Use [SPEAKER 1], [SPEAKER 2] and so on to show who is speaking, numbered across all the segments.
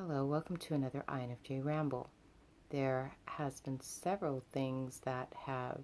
[SPEAKER 1] Hello, welcome to another INFJ Ramble. There has been several things that have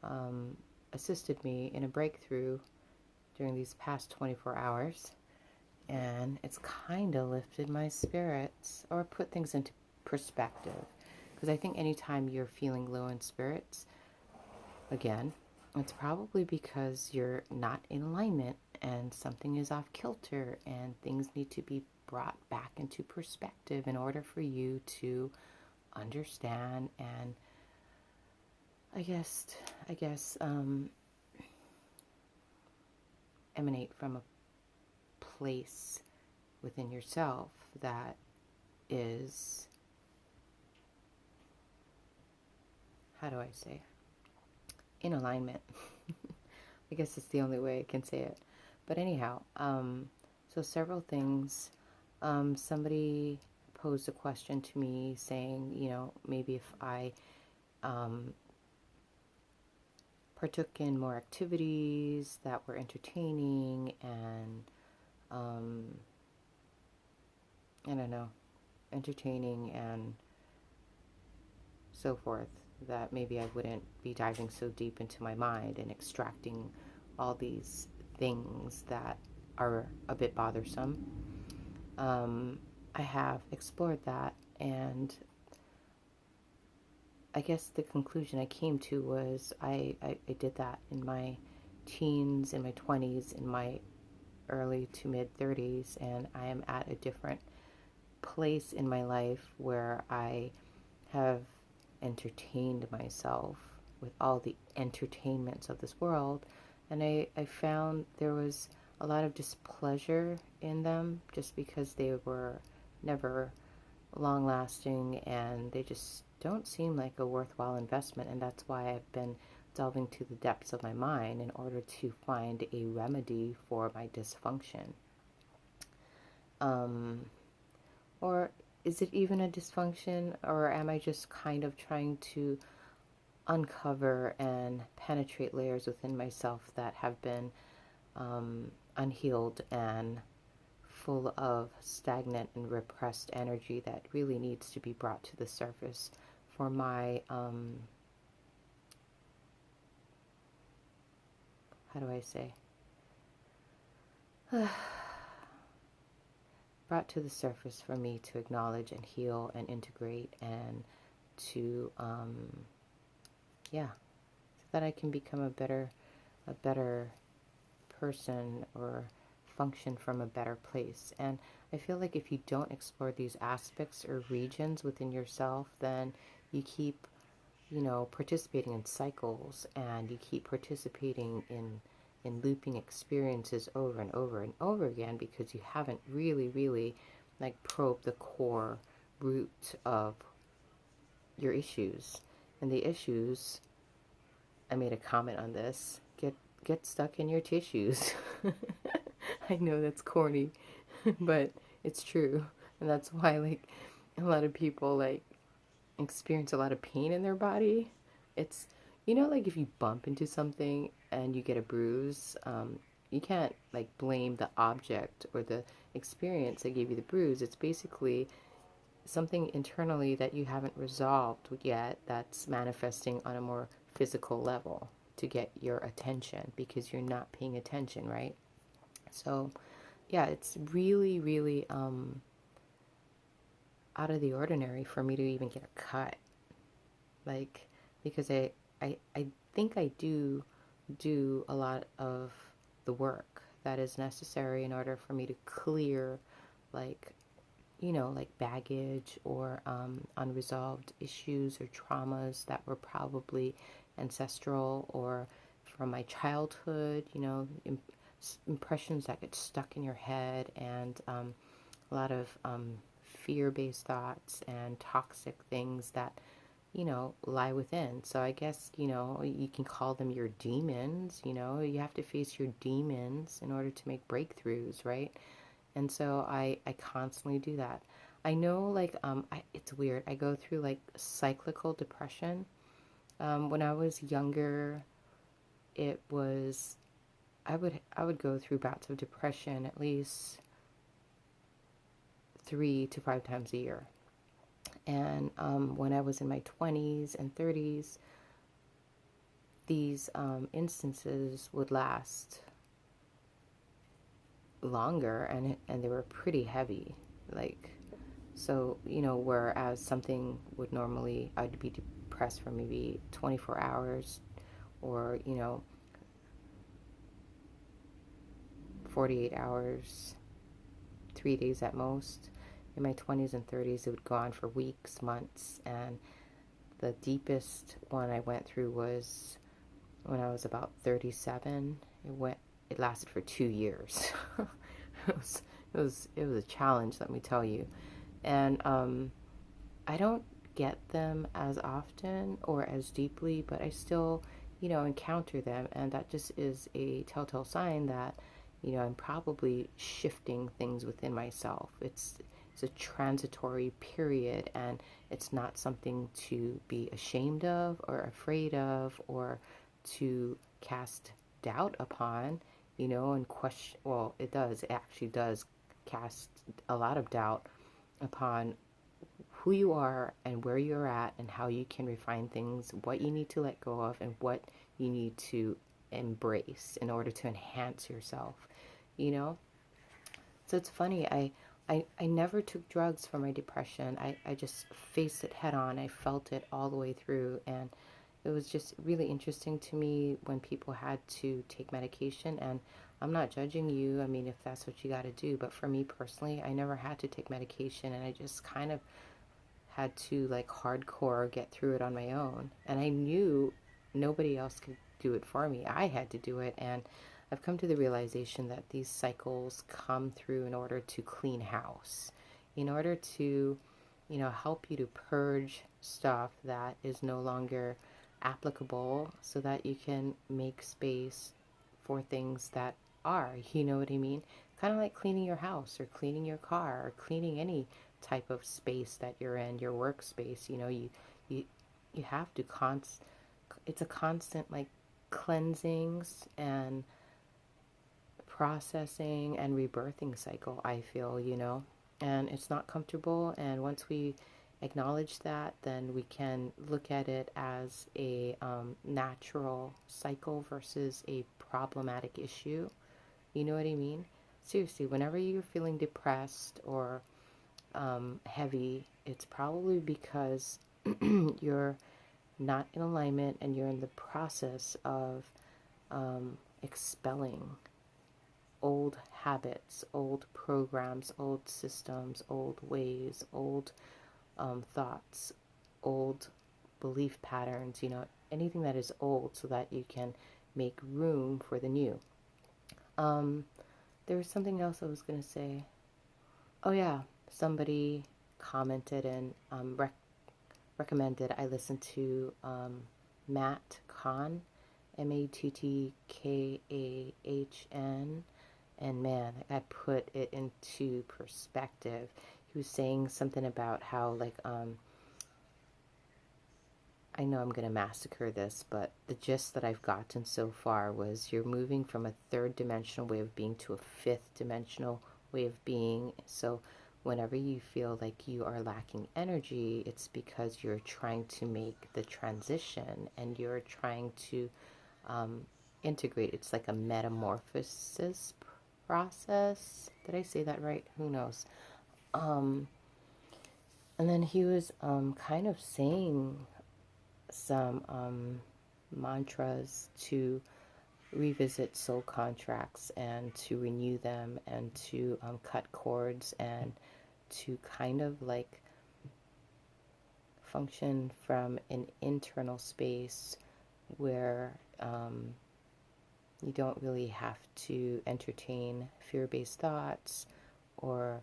[SPEAKER 1] um, assisted me in a breakthrough during these past 24 hours, and it's kind of lifted my spirits or put things into perspective. Because I think anytime you're feeling low in spirits, again, it's probably because you're not in alignment and something is off kilter and things need to be brought back into perspective in order for you to understand and I guess I guess emanate from a place within yourself that is, how do I say, in alignment. I guess it's the only way I can say it. But anyhow, so several things. Somebody posed a question to me saying, maybe if I partook in more activities that were entertaining and, I don't know, entertaining and so forth, that maybe I wouldn't be diving so deep into my mind and extracting all these things that are a bit bothersome. I have explored that, and I guess the conclusion I came to was I did that in my teens, in my 20s, in my early to mid 30s, and I am at a different place in my life where I have entertained myself with all the entertainments of this world, and I found there was a lot of displeasure in them just because they were never long lasting and they just don't seem like a worthwhile investment. And that's why I've been delving to the depths of my mind in order to find a remedy for my dysfunction. Or is it even a dysfunction, or am I just kind of trying to uncover and penetrate layers within myself that have been unhealed and full of stagnant and repressed energy that really needs to be brought to the surface for my, how do I say, brought to the surface for me to acknowledge and heal and integrate and to, so that I can become a better person or function from a better place. And I feel like if you don't explore these aspects or regions within yourself, then you keep, participating in cycles and you keep participating in looping experiences over and over and over again because you haven't really like probed the core root of your issues. And the issues, I made a comment on this, get stuck in your tissues. I know that's corny, but it's true. And that's why like a lot of people like experience a lot of pain in their body. It's, like if you bump into something and you get a bruise, you can't like blame the object or the experience that gave you the bruise. It's basically something internally that you haven't resolved yet that's manifesting on a more physical level to get your attention because you're not paying attention, right? So, yeah, it's really out of the ordinary for me to even get a cut. Like, because I think I do a lot of the work that is necessary in order for me to clear, like, like baggage or unresolved issues or traumas that were probably ancestral or from my childhood, impressions that get stuck in your head, and a lot of fear-based thoughts and toxic things that lie within. So I guess you can call them your demons. You have to face your demons in order to make breakthroughs, right? And so I constantly do that. I know, like, it's weird. I go through like cyclical depression. When I was younger, it was I would go through bouts of depression at least 3 to 5 times a year. And when I was in my 20s and 30s, these instances would last longer, and they were pretty heavy. Like, so, whereas something would normally, I'd be depressed for maybe 24 hours or, 48 hours, 3 days at most. In my 20s and 30s, it would go on for weeks, months, and the deepest one I went through was when I was about 37. It lasted for 2 years. it was a challenge, let me tell you. And I don't get them as often or as deeply, but I still, encounter them, and that just is a telltale sign that, I'm probably shifting things within myself. It's a transitory period, and it's not something to be ashamed of or afraid of or to cast doubt upon, and question. Well, it actually does cast a lot of doubt upon who you are and where you're at and how you can refine things, what you need to let go of, and what you need to embrace in order to enhance yourself, you know? So it's funny, I never took drugs for my depression. I just faced it head on. I felt it all the way through, and it was just really interesting to me when people had to take medication. And I'm not judging you, I mean, if that's what you got to do, but for me personally, I never had to take medication, and I just kind of had to like hardcore get through it on my own. And I knew nobody else could do it for me. I had to do it. And I've come to the realization that these cycles come through in order to clean house, in order to, help you to purge stuff that is no longer applicable so that you can make space for things that are, you know what I mean? Kind of like cleaning your house or cleaning your car or cleaning any type of space that you're in, your workspace. You you have to it's a constant like cleansings and processing and rebirthing cycle, I feel, and it's not comfortable. And once we acknowledge that, then we can look at it as a natural cycle versus a problematic issue. You know what I mean? Seriously, whenever you're feeling depressed or heavy, it's probably because you're not in alignment and you're in the process of expelling old habits, old programs, old systems, old ways, old thoughts, old belief patterns, anything that is old so that you can make room for the new. There was something else I was going to say. Oh, yeah. Somebody commented and recommended I listen to Matt Kahn, Mattkahn. And man, I put it into perspective. He was saying something about how, like, I know I'm going to massacre this, but the gist that I've gotten so far was you're moving from a third dimensional way of being to a fifth dimensional way of being. So whenever you feel like you are lacking energy, it's because you're trying to make the transition and you're trying to integrate. It's like a metamorphosis process. Did I say that right? Who knows? And then he was kind of saying some mantras to revisit soul contracts and to renew them and to cut cords and to kind of like function from an internal space where you don't really have to entertain fear-based thoughts or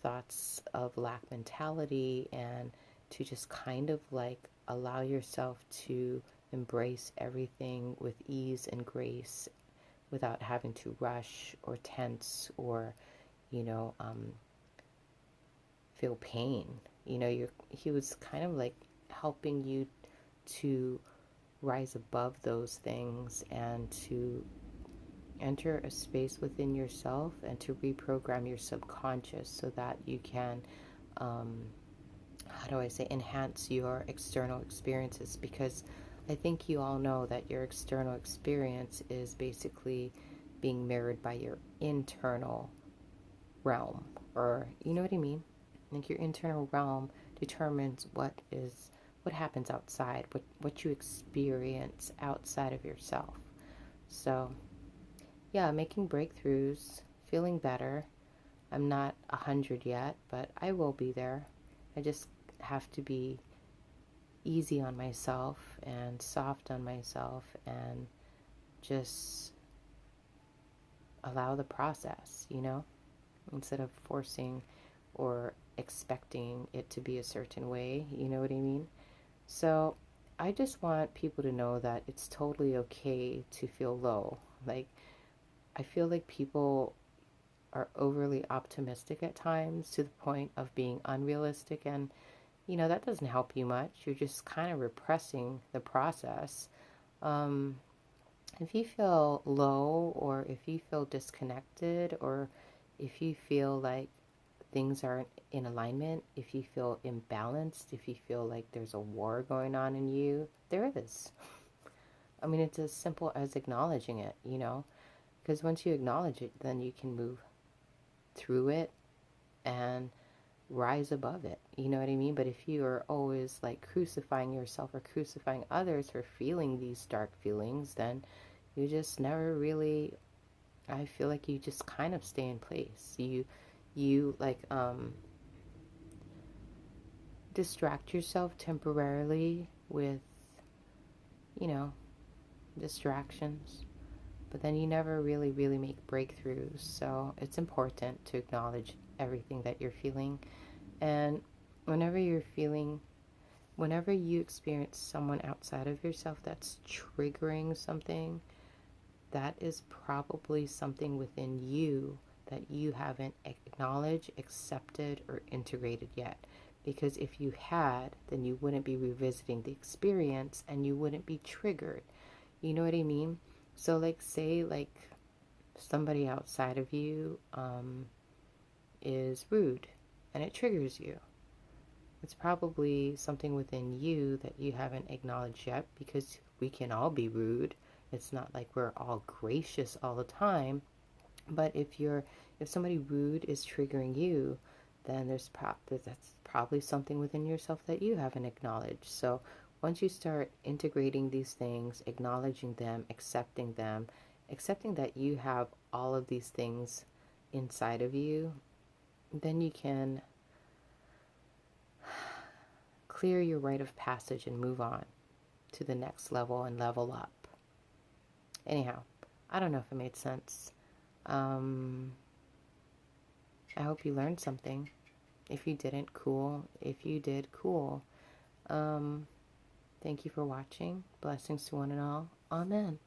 [SPEAKER 1] thoughts of lack mentality, and to just kind of like allow yourself to embrace everything with ease and grace without having to rush or tense or, feel pain. He was kind of like helping you to rise above those things and to enter a space within yourself and to reprogram your subconscious so that you can, how do I say, enhance your external experiences. Because I think you all know that your external experience is basically being mirrored by your internal realm, or you know what I mean? Like your internal realm determines what happens outside, what you experience outside of yourself. So yeah, making breakthroughs, feeling better. I'm not 100 yet, but I will be there. I just have to be easy on myself and soft on myself and just allow the process, instead of forcing or expecting it to be a certain way, you know what I mean? So I just want people to know that it's totally okay to feel low. Like, I feel like people are overly optimistic at times to the point of being unrealistic, and that doesn't help you much. You're just kind of repressing the process. Um, if you feel low, or if you feel disconnected, or if you feel like things aren't in alignment, if you feel imbalanced, if you feel like there's a war going on in you, there is. I mean, it's as simple as acknowledging it, because once you acknowledge it, then you can move through it and rise above it. You know what I mean? But if you are always like crucifying yourself or crucifying others for feeling these dark feelings, then you just never really, I feel like you just kind of stay in place. You like distract yourself temporarily with, you know, distractions, but then you never really, really make breakthroughs. So it's important to acknowledge everything that you're feeling. And whenever you're feeling, whenever you experience someone outside of yourself that's triggering something, that is probably something within you that you haven't acknowledged, accepted, or integrated yet. Because if you had, then you wouldn't be revisiting the experience and you wouldn't be triggered. You know what I mean? So, like, say, like, somebody outside of you is rude and it triggers you. It's probably something within you that you haven't acknowledged yet, because we can all be rude. It's not like we're all gracious all the time. But if somebody rude is triggering you, then that's probably something within yourself that you haven't acknowledged. So once you start integrating these things, acknowledging them, accepting that you have all of these things inside of you, then you can clear your rite of passage and move on to the next level and level up. Anyhow, I don't know if it made sense. I hope you learned something. If you didn't, cool. If you did, cool. Thank you for watching. Blessings to one and all. Amen.